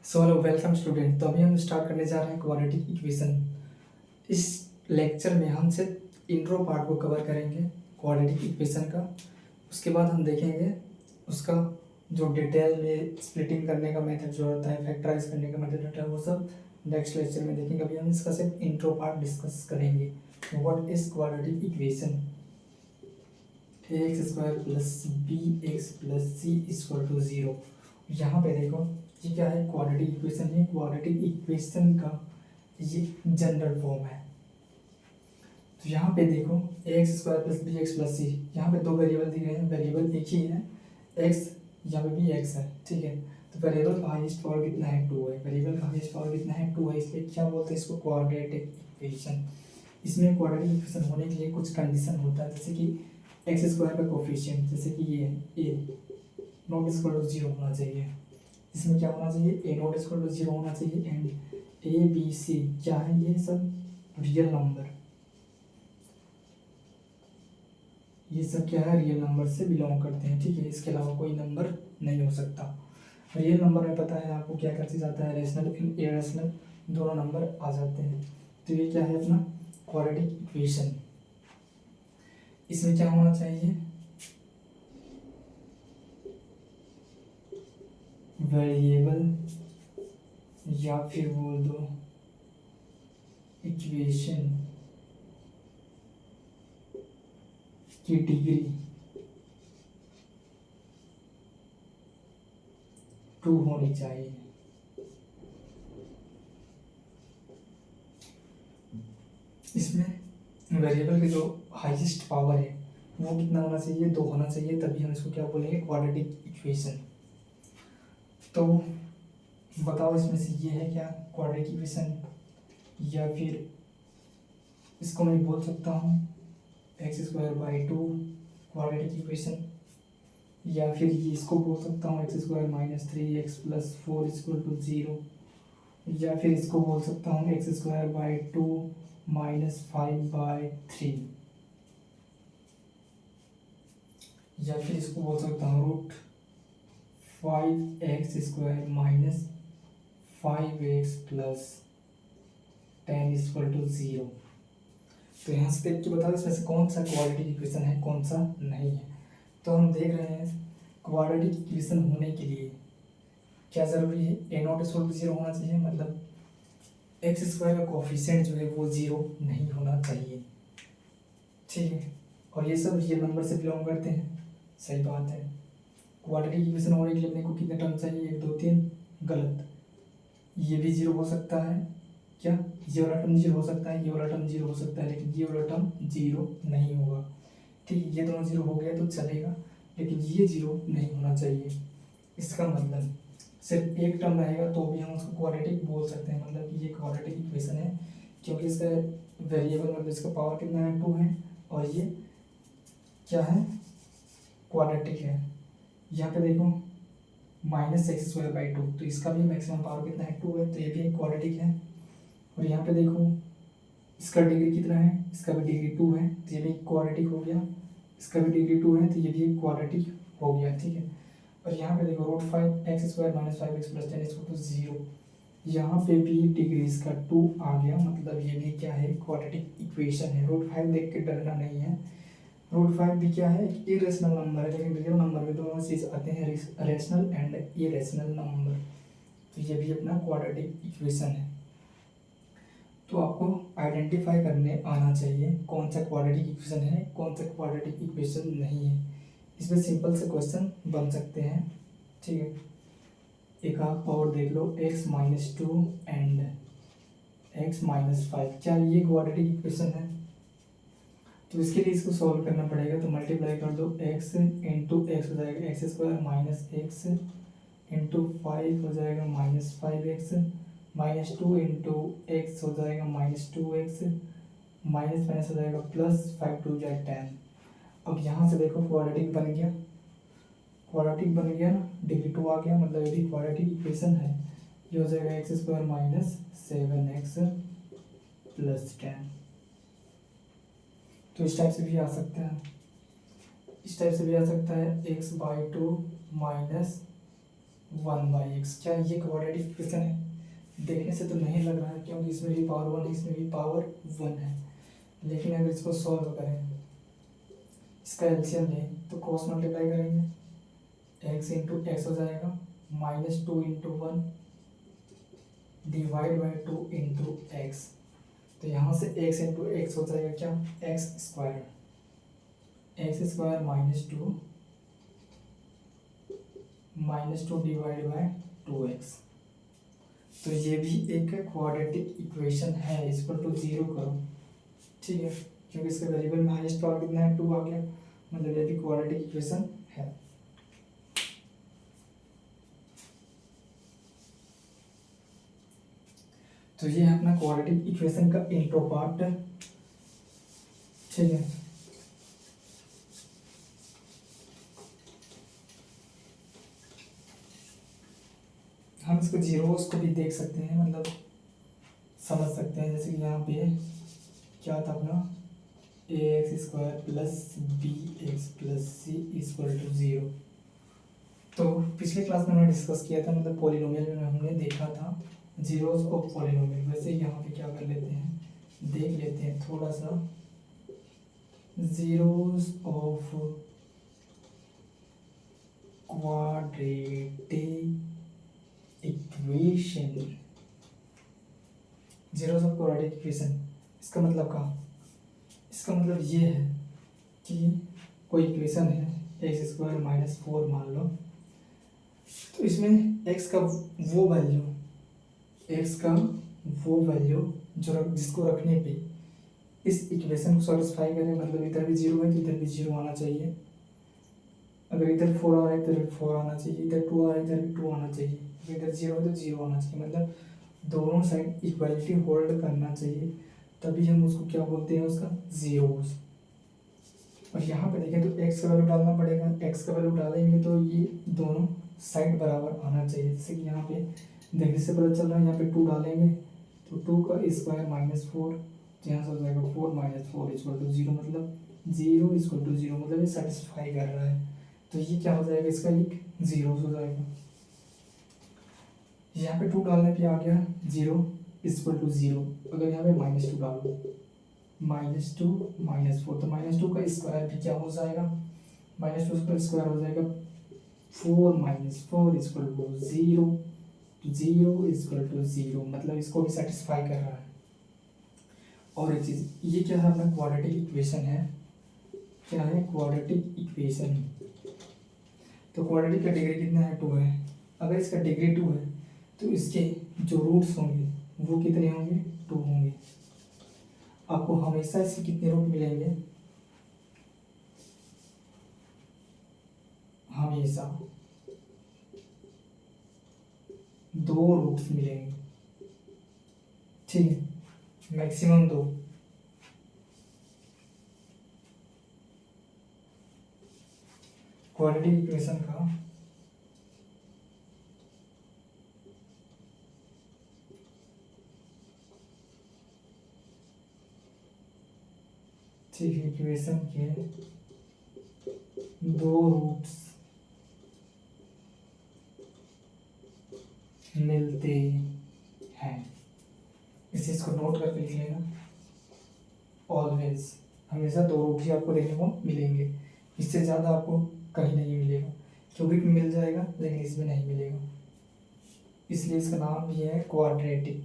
So hello welcome student. तो अभी हम स्टार्ट करने जा रहे हैं क्वाड्रेटिक इक्वेशन। इस लेक्चर में हम सिर्फ इंट्रो पार्ट को कवर करेंगे क्वाड्रेटिक इक्वेशन का। उसके बाद हम देखेंगे उसका जो डिटेल में स्प्लिटिंग करने का मेथड जो होता है, फैक्टराइज करने का मेथड होता है, वो सब नेक्स्ट लेक्चर में देखेंगे। अभी हम इसका सिर्फ इंट्रो पार्ट डिस्कस करेंगे। What is quadratic equation? X square plus b x plus c equal to 0। यहाँ पे देखो ये क्या है, क्वाड्रेटिक इक्वेशन है। क्वाड्रेटिक इक्वेशन का ये जनरल फॉर्म है। तो यहाँ पे देखो x square plus b x plus c, यहाँ पे दो वेरिएबल दिए हैं, वेरिएबल एक ही है एक्स, यहाँ पे भी एक्स है, ठीक है। तो वेरिएबल का हाईएस्ट पावर कितना है, 2 है। वेरिएबल का हाईएस्ट पावर कितना है, 2 है, इसलिए क्या बोलते हैं इसको, क्वाड्रेटिक इक्वेशन। इसमें क्वाड्रेटिक इक्वेशन होने के लिए कुछ कंडीशन होता है, जैसे कि एक्स स्क्वायर का कोफिशिएंट, जैसे कि ये है ए नॉट इक्वल टू 0 होना चाहिए। इसमें क्या होना चाहिए, ए नॉट इक्वल टू 0 होना चाहिए। एंड ए बी सी क्या है, ये सब रियल नंबर, ये सब क्या है, रियल नंबर से बिलोंग करते हैं, ठीक है। इसके अलावा कोई नंबर नहीं हो सकता। रियल नंबर में पता है आपको क्या क्या चीज़ आता है, रेशनल इरेशनल दोनों नंबर आ जाते हैं। तो ये क्या है अपना क्वाड्रेटिक इक्वेशन। इसमें क्या होना चाहिए, वेरिएबल या फिर बोल दो इक्वेशन की डिग्री 2 होनी चाहिए। इसमें वेरिएबल की जो हाईएस्ट पावर है वो कितना होना चाहिए, 2 होना चाहिए, तभी हम इसको क्या बोलेंगे, क्वाड्रेटिक इक्वेशन। तो बताओ इसमें से ये है क्या क्वाड्रेटिक इक्वेशन, या फिर इसको मैं बोल सकता हूँ x square by 2 quadratic equation, या फिर ये इसको बोल सकता हूँ x square minus 3x plus 4 equal to 0, या फिर इसको बोल सकता हूँ एक्स स्क्वायर बाई 2 माइनस 5/3, या फिर इसको बोल सकता हूँ root 5x square minus 5x plus 10 equal to 0। तो यहाँ से देख के बताओ इसमें से कौन सा क्वाड्रेटिक इक्वेशन है, कौन सा नहीं है। तो हम देख रहे हैं क्वाड्रेटिक इक्वेशन होने के लिए क्या ज़रूरी है, ए नॉट इक्वल टू 0 होना चाहिए, मतलब एक्स स्क्वायर का कोफिशिएंट जो है वो 0 नहीं होना चाहिए, ठीक है। और ये सब रियल नंबर से बिलोंग करते हैं, सही बात है। क्वाड्रेटिक इक्वेशन होने के लिए अपने को कितने टर्म चाहिए, 1 2 3, गलत। ये भी 0 हो सकता है, क्या ये वाला टर्म 0 हो सकता है, ये वाला टर्म 0 हो सकता है, लेकिन ये वाला टर्म 0 नहीं होगा, ठीक है। ये दोनों 0 हो गया तो चलेगा, लेकिन ये 0 नहीं होना चाहिए। इसका मतलब सिर्फ एक टर्म रहेगा तो भी हम उसको क्वाड्रेटिक बोल सकते हैं, मतलब कि ये क्वाड्रेटिक इक्वेशन है, क्योंकि इसका वेरिएबल मतलब इसका पावर कितना है, 2 है, और ये क्या है, क्वाड्रेटिक है। यहाँ पे देखो माइनस एक्स स्क्वायर बाई 2, तो इसका भी मैक्सिमम पावर कितना है, 2 है, तो ये भी एक क्वाड्रेटिक है। और यहाँ पे देखो इसका डिग्री कितना है, इसका भी डिग्री 2 है, तो ये भी क्वाड्रेटिक हो गया। इसका भी डिग्री 2 है, तो ये भी एक क्वाड्रेटिक हो गया, ठीक है। और यहाँ पे देखो root 5x square minus 5x plus 10 equal to 0, यहाँ पे भी डिग्री इसका 2 आ गया, मतलब ये भी क्या है, क्वाड्रेटिक इक्वेशन है। रूट 5 देख के डरना नहीं है, रूट 5 भी क्या है, इरेशनल नंबर है, लेकिन रियल नंबर में दोनों चीज़ आते हैं, रेशनल एंड इरेशनल नंबर। तो ये भी अपना क्वाड्रेटिक इक्वेशन है। तो आपको आइडेंटिफाई करने आना चाहिए कौन सा क्वाड्रेटिक इक्वेशन है, कौन सा क्वाड्रेटिक इक्वेशन नहीं है। इसमें सिंपल से क्वेश्चन बन सकते हैं, ठीक है। एक आप और देख लो, x minus 2 and x minus 5, क्या ये क्वाड्रेटिक इक्वेशन है? तो इसके लिए इसको सॉल्व करना पड़ेगा, तो मल्टीप्लाई कर दो, x इंटू एक्स हो जाएगा x square minus x into 5 हो जाएगा minus 5x, minus 2 into x हो जाएगा माइनस 2x, माइनस माइनस हो जाएगा प्लस, 5 2 जाए 10। अब यहाँ से देखो क्वाड्रेटिक बन गया, क्वाड्रेटिक बन गया ना, डिग्री 2 आ गया, मतलब ये भी क्वाड्रेटिक इक्वेशन है। ये हो जाएगा x square minus 7x plus 10। तो इस टाइप से भी आ सकता है, इस टाइप से भी आ सकता है, x बाई 2 माइनस 1/x। क्या ये क्वाड्रेटिक इक्वेशन है? देखने से तो नहीं लग रहा है, क्योंकि इसमें भी पावर 1 है, इसमें भी पावर 1 है। लेकिन अगर इसको सॉल्व करें, इसका एलसीएम लें, तो क्रॉस मल्टीप्लाई करेंगे, x इंटू एक्स हो जाएगा, -2 into 1 divide by 2 into x. तो यहाँ से x इंटू एक्स हो जाएगा क्या, x square -2 divide by 2x। तो ये भी एक क्वाड्रेटिक इक्वेशन है, इसको टू जीरो करो, ठीक है, क्योंकि इसके वेरिएबल में हाईएस्ट पावर कितना है, 2 आ गया, मतलब ये भी क्वाड्रेटिक इक्वेशन है। तो ये है अपना क्वाड्रेटिक इक्वेशन का इंट्रो पार्ट, ठीक है। हम इसको जीरोस को भी देख सकते हैं, मतलब समझ सकते हैं, जैसे कि यहाँ पे क्या था अपना ax² plus bx plus c equal to 0। तो पिछले क्लास में हमने डिस्कस किया था, मतलब पॉलिनोमियल में हमने देखा था जीरोस ऑफ पॉलिनोमियल। वैसे यहाँ पे क्या कर लेते हैं, देख लेते हैं थोड़ा सा, zeros of quadratic equation. Zeros of quadratic equation, इसका मतलब क्या, इसका मतलब ये है कि कोई इक्वेशन है x² - 4 मान लो, तो इसमें x का वो वैल्यू जो जिसको रखने पे इस इक्वेशन को सेटिस्फाई करें, मतलब इधर भी 0 है तो इधर भी 0 आना चाहिए, अगर इधर 4 आ रहा है तो इधर 4 आना चाहिए, इधर 2 आ रहा है इधर भी 2 आना चाहिए, इधर 0 है तो 0 आना चाहिए, मतलब दोनों साइड इक्वलिटी होल्ड करना चाहिए, तभी हम उसको क्या बोलते हैं, उसका जीरोस। और यहाँ पे देखें तो x का वैल्यू डालना पड़ेगा, x का वैल्यू डालेंगे तो ये दोनों साइड बराबर आना चाहिए। जैसे कि यहाँ पे देखने से पता चल रहा है, यहाँ पे 2 डालेंगे तो 2 का स्क्वायर -4, तो यहाँ से हो जाएगा 4 - 4 इक्वल टू 0, मतलब 0 इक्वल टू 0, मतलब ये सेटिस्फाई कर रहा है, तो ये क्या हो जाएगा, इसका एक जीरोस हो जाएगा। यहाँ पे 2 डालने पे आ गया 0 इक्वल टू 0, अगर यहाँ पे -2 डालो, -2 -4, तो -2 का स्क्वायर भी क्या हो जाएगा, -2 का स्क्वायर हो जाएगा 4 - 4 इक्वल टू 0, 0 इक्वल टू 0, मतलब इसको भी सेटिस्फाई कर रहा है। और एक चीज़, ये क्या है, अपना क्वाड्रेटिक इक्वेशन है, क्या है, क्वाड्रेटिक इक्वेशन। तो क्वाड्रेटिक का डिग्री कितना है, 2 है। अगर इसका डिग्री 2 है तो इसके जो रूट्स होंगे वो कितने होंगे, 2 होंगे। आपको हमेशा इसके कितने रूट मिलेंगे, हमेशा 2 रूट्स मिलेंगे, ठीक है, मैक्सिमम 2। क्वाड्रेटिक इक्वेशन का ठीक है, इक्वेशन के 2 रूट्स मिलते हैं, इस चीज़ को नोट करके लिख लेना, ऑलवेज, हमेशा 2 रूट ही आपको देखने को मिलेंगे, इससे ज़्यादा आपको कहीं नहीं मिलेगा। क्यूबिक में मिल जाएगा लेकिन इसमें नहीं मिलेगा, इसलिए इसका नाम भी है क्वाड्रेटिक।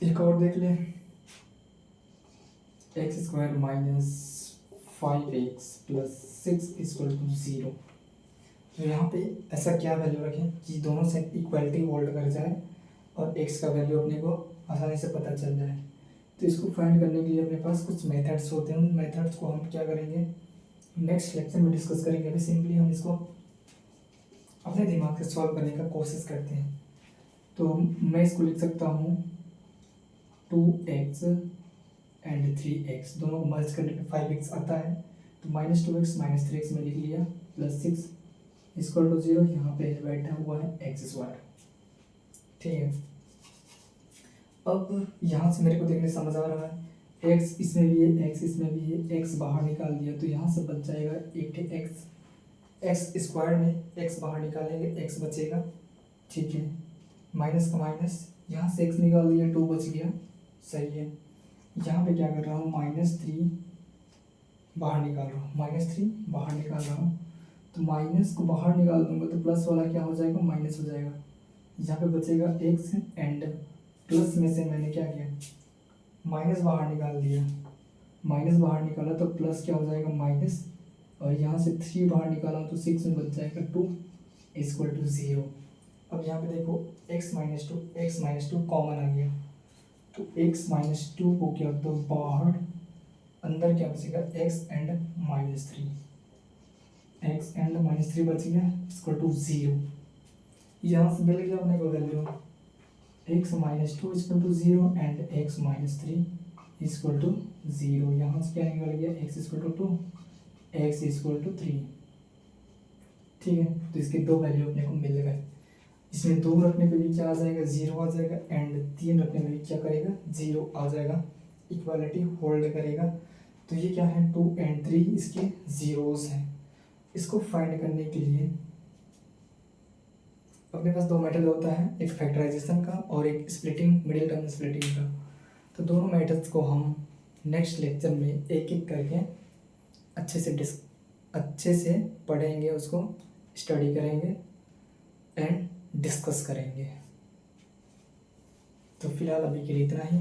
एक और देख लें, x² - 5x + 6 इक्वल टू 0। तो यहाँ पे ऐसा क्या वैल्यू रखें कि दोनों से इक्वलिटी होल्ड कर जाए और x का वैल्यू अपने को आसानी से पता चल जाए। तो इसको फाइंड करने के लिए अपने पास कुछ मेथड्स होते हैं, उन मेथड्स को हम क्या करेंगे, नेक्स्ट लेक्चर में डिस्कस करेंगे। अभी सिंपली हम इसको अपने दिमाग से सॉल्व करने का कोशिश करते हैं। तो मैं इसको लिख सकता हूँ 2x एंड 3x, दोनों को मर्ज करने पे 5x आता है, तो -2x - 3x में लिख लिया, +6 इक्वल टू 0, यहाँ पे बैठा हुआ है x², ठीक है। अब यहाँ से मेरे को देखने समझ आ रहा है, x इसमें भी है, x इसमें भी है, x बाहर निकाल दिया तो यहाँ से बच जाएगा 8x एक्स स्क्वायर में एक्स बाहर निकालेंगे, एक्स बचेगा, ठीक है, माइनस का माइनस, यहाँ से एक्स निकाल दिया, 2 बच गया, सही है। यहाँ पे क्या कर रहा हूँ, -3 बाहर निकाल रहा हूँ, -3 बाहर निकाल रहा हूँ, तो माइनस को बाहर निकाल दूंगा तो प्लस वाला क्या हो जाएगा, माइनस हो जाएगा। यहाँ पे बचेगा एक्स एंड प्लस में से मैंने क्या किया, माइनस बाहर निकाल दिया, माइनस बाहर निकाला तो प्लस क्या हो जाएगा, माइनस, और यहाँ से 3 बाहर निकाला तो 6 में बच जाएगा 2 = 0। अब यहाँ पे देखो x - 2 कॉमन आ गया, तो x - 2 को क्या तो बाहर, अंदर क्या बचेगा, x एंड -3, x एंड -3 बच गया = 0। यहाँ से मिल गया अपने को वैल्यू, x - 2 = 0 एंड x - 3 = 0। यहाँ से क्या निकल गया, x = 2, x = 3, ठीक है। तो इसके दो वैल्यू अपने को मिल गए। इसमें 2 रखने पे भी क्या आ जाएगा, 0 आ जाएगा, एंड 3 रखने पे भी क्या करेगा, 0 आ जाएगा, इक्वालिटी होल्ड करेगा। तो ये क्या है, 2 एंड 3 इसके जीरोस हैं। इसको फाइंड करने के लिए अपने पास 2 मेथड होता है, एक फैक्टराइजेशन का और एक स्प्लिटिंग, मिडिल टर्म स्प्लिटिंग का। तो दोनों मेथड्स को हम नेक्स्ट लेक्चर में एक एक करके अच्छे से पढ़ेंगे, उसको स्टडी करेंगे एंड डिस्कस करेंगे। तो फिलहाल अभी के लिए इतना ही।